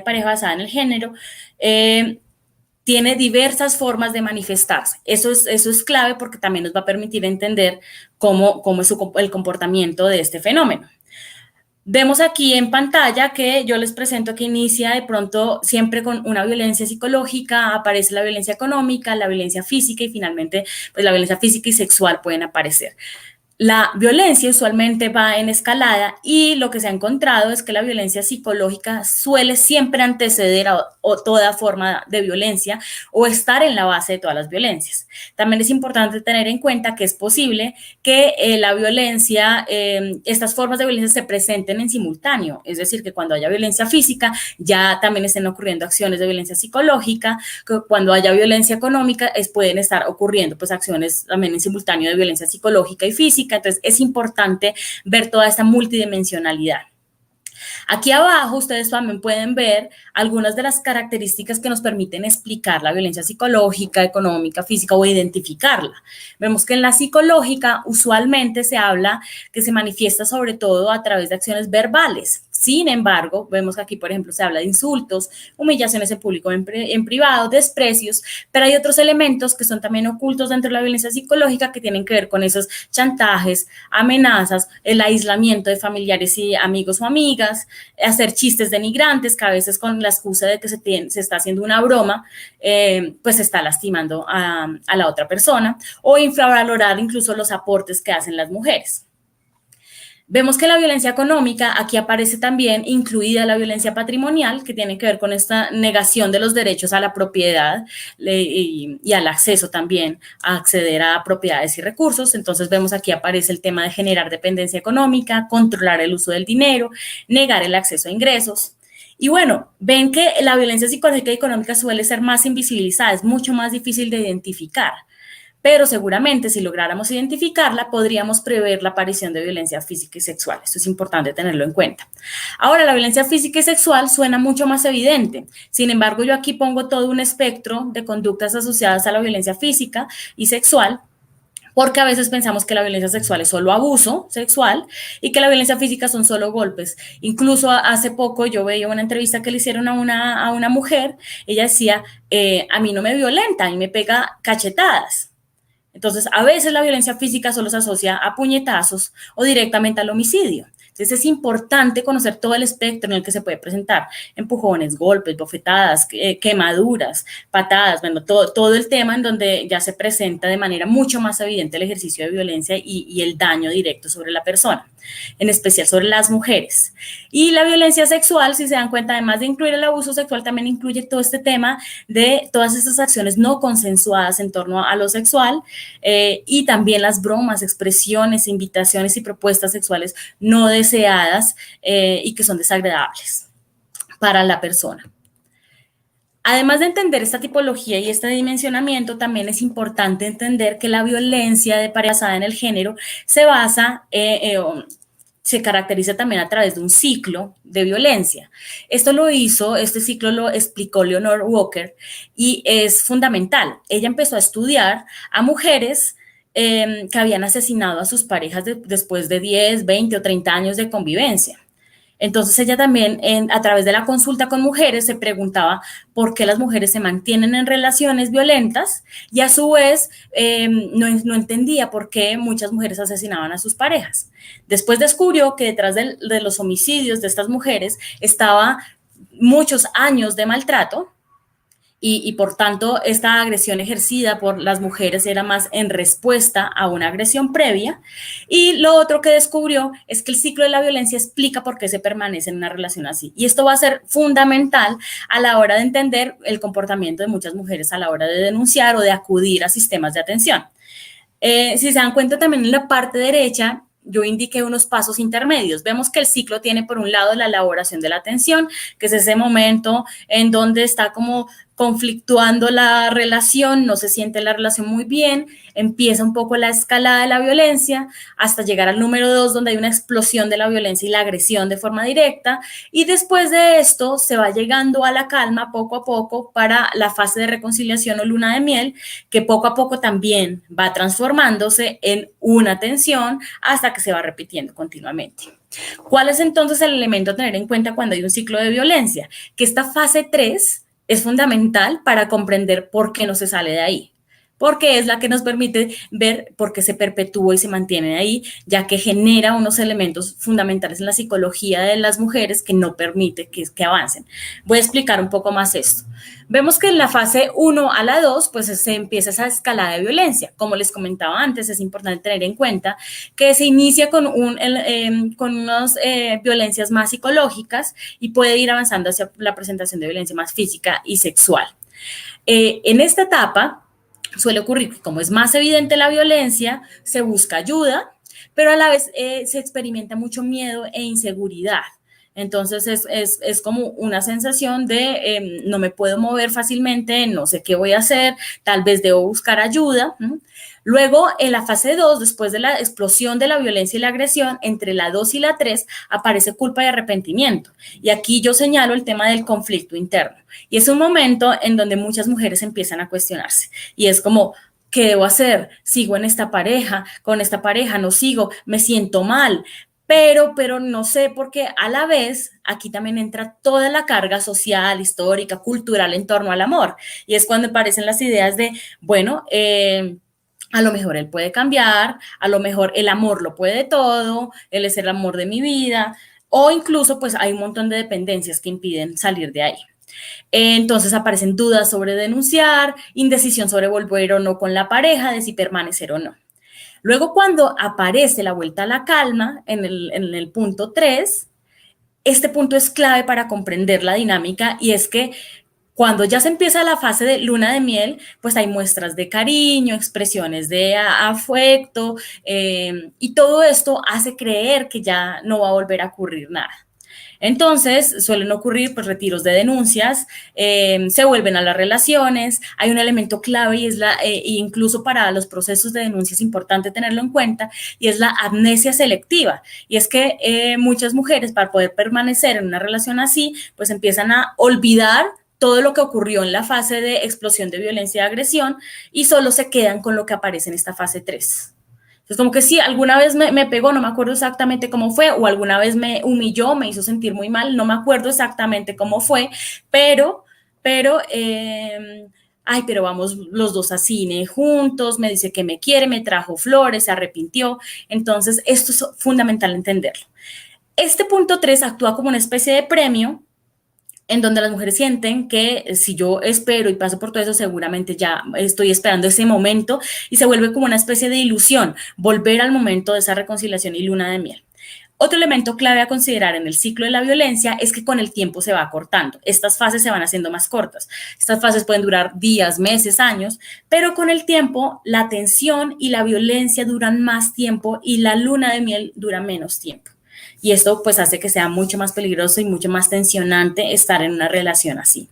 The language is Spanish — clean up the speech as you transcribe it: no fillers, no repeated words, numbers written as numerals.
pareja basada en el género, tiene diversas formas de manifestarse. Eso es clave porque también nos va a permitir entender cómo es el comportamiento de este fenómeno. Vemos aquí en pantalla que yo les presento que inicia de pronto siempre con una violencia psicológica, aparece la violencia económica, la violencia física y finalmente pues la violencia física y sexual pueden aparecer. La violencia usualmente va en escalada y lo que se ha encontrado es que la violencia psicológica suele siempre anteceder a toda forma de violencia o estar en la base de todas las violencias. También es importante tener en cuenta que es posible que la violencia, estas formas de violencia se presenten en simultáneo, es decir, que cuando haya violencia física ya también estén ocurriendo acciones de violencia psicológica, que cuando haya violencia económica pueden estar ocurriendo pues acciones también en simultáneo de violencia psicológica y física. Entonces es importante ver toda esta multidimensionalidad. Aquí abajo ustedes también pueden ver algunas de las características que nos permiten explicar la violencia psicológica, económica, física o identificarla. Vemos que en la psicológica usualmente se habla que se manifiesta sobre todo a través de acciones verbales. Sin embargo, vemos que aquí, por ejemplo, se habla de insultos, humillaciones en público, en privado, desprecios, pero hay otros elementos que son también ocultos dentro de la violencia psicológica que tienen que ver con esos chantajes, amenazas, el aislamiento de familiares y amigos o amigas, hacer chistes denigrantes, que a veces con la excusa de que se está haciendo una broma, pues se está lastimando a la otra persona, o infravalorar incluso los aportes que hacen las mujeres. Vemos que la violencia económica, aquí aparece también incluida la violencia patrimonial, que tiene que ver con esta negación de los derechos a la propiedad y al acceso también a acceder a propiedades y recursos. Entonces vemos aquí aparece el tema de generar dependencia económica, controlar el uso del dinero, negar el acceso a ingresos. Y bueno, ven que la violencia psicológica y económica suele ser más invisibilizada, es mucho más difícil de identificar. Pero seguramente si lográramos identificarla, podríamos prever la aparición de violencia física y sexual. Esto es importante tenerlo en cuenta. Ahora, la violencia física y sexual suena mucho más evidente. Sin embargo, yo aquí pongo todo un espectro de conductas asociadas a la violencia física y sexual, porque a veces pensamos que la violencia sexual es solo abuso sexual y que la violencia física son solo golpes. Incluso hace poco yo veía una entrevista que le hicieron a una mujer, ella decía, a mí no me violenta, a mí me pega cachetadas. Entonces, a veces la violencia física solo se asocia a puñetazos o directamente al homicidio. Entonces, es importante conocer todo el espectro en el que se puede presentar empujones, golpes, bofetadas, quemaduras, patadas, bueno, todo el tema en donde ya se presenta de manera mucho más evidente el ejercicio de violencia y el daño directo sobre la persona, en especial sobre las mujeres. Y la violencia sexual, si se dan cuenta, además de incluir el abuso sexual, también incluye todo este tema de todas esas acciones no consensuadas en torno a lo sexual, y también las bromas, expresiones, invitaciones y propuestas sexuales no deseadas y que son desagradables para la persona. Además de entender esta tipología y este dimensionamiento, también es importante entender que la violencia basada en el género se basa se caracteriza también a través de un ciclo de violencia. Este ciclo lo explicó Leonore Walker y es fundamental. Ella empezó a estudiar a mujeres que habían asesinado a sus parejas después de 10, 20 o 30 años de convivencia. Entonces ella también a través de la consulta con mujeres se preguntaba por qué las mujeres se mantienen en relaciones violentas y a su vez no entendía por qué muchas mujeres asesinaban a sus parejas. Después descubrió que detrás de los homicidios de estas mujeres estaba muchos años de maltrato. Y por tanto, esta agresión ejercida por las mujeres era más en respuesta a una agresión previa. Y lo otro que descubrió es que el ciclo de la violencia explica por qué se permanece en una relación así. Y esto va a ser fundamental a la hora de entender el comportamiento de muchas mujeres a la hora de denunciar o de acudir a sistemas de atención. Si se dan cuenta también en la parte derecha, yo indiqué unos pasos intermedios. Vemos que el ciclo tiene por un lado la elaboración de la atención, que es ese momento en donde está como conflictuando la relación, no se siente la relación muy bien, empieza un poco la escalada de la violencia hasta llegar al número 2, donde hay una explosión de la violencia y la agresión de forma directa, y después de esto se va llegando a la calma poco a poco para la fase de reconciliación o luna de miel, que poco a poco también va transformándose en una tensión hasta que se va repitiendo continuamente. ¿Cuál es entonces el elemento a tener en cuenta cuando hay un ciclo de violencia? Que esta fase 3 es fundamental para comprender por qué no se sale de ahí, porque es la que nos permite ver por qué se perpetúa y se mantiene ahí, ya que genera unos elementos fundamentales en la psicología de las mujeres que no permite que avancen. Voy a explicar un poco más esto. Vemos que en la fase 1 a la 2, pues se empieza esa escalada de violencia. Como les comentaba antes, es importante tener en cuenta que se inicia con unas violencias más psicológicas y puede ir avanzando hacia la presentación de violencia más física y sexual. En esta etapa suele ocurrir que como es más evidente la violencia, se busca ayuda, pero a la vez se experimenta mucho miedo e inseguridad. Entonces es como una sensación de no me puedo mover fácilmente, no sé qué voy a hacer, tal vez debo buscar ayuda. Luego, en la fase 2, después de la explosión de la violencia y la agresión, entre la 2 y la 3 aparece culpa y arrepentimiento. Y aquí yo señalo el tema del conflicto interno. Y es un momento en donde muchas mujeres empiezan a cuestionarse. Y es como, ¿qué debo hacer? ¿Sigo en esta pareja? ¿Con esta pareja no sigo? ¿Me siento mal? Pero no sé, porque a la vez aquí también entra toda la carga social, histórica, cultural en torno al amor. Y es cuando aparecen las ideas de, bueno, a lo mejor él puede cambiar, a lo mejor el amor lo puede todo, él es el amor de mi vida, o incluso pues hay un montón de dependencias que impiden salir de ahí. Entonces aparecen dudas sobre denunciar, indecisión sobre volver o no con la pareja, de si permanecer o no. Luego cuando aparece la vuelta a la calma en el punto 3, este punto es clave para comprender la dinámica y es que cuando ya se empieza la fase de luna de miel, pues hay muestras de cariño, expresiones de afecto y todo esto hace creer que ya no va a volver a ocurrir nada. Entonces, suelen ocurrir pues, retiros de denuncias, se vuelven a las relaciones, hay un elemento clave y es incluso para los procesos de denuncia es importante tenerlo en cuenta, y es la amnesia selectiva. Y es que muchas mujeres para poder permanecer en una relación así, pues empiezan a olvidar todo lo que ocurrió en la fase de explosión de violencia y agresión y solo se quedan con lo que aparece en esta fase 3. Entonces, como que sí, alguna vez me pegó, no me acuerdo exactamente cómo fue, o alguna vez me humilló, me hizo sentir muy mal, no me acuerdo exactamente cómo fue, pero ay, pero vamos los dos a cine juntos, me dice que me quiere, me trajo flores, se arrepintió. Entonces, esto es fundamental entenderlo. Este punto 3 actúa como una especie de premio en donde las mujeres sienten que si yo espero y paso por todo eso, seguramente ya estoy esperando ese momento y se vuelve como una especie de ilusión, volver al momento de esa reconciliación y luna de miel. Otro elemento clave a considerar en el ciclo de la violencia es que con el tiempo se va acortando. Estas fases se van haciendo más cortas. Estas fases pueden durar días, meses, años, pero con el tiempo la tensión y la violencia duran más tiempo y la luna de miel dura menos tiempo. Y esto pues hace que sea mucho más peligroso y mucho más tensionante estar en una relación así.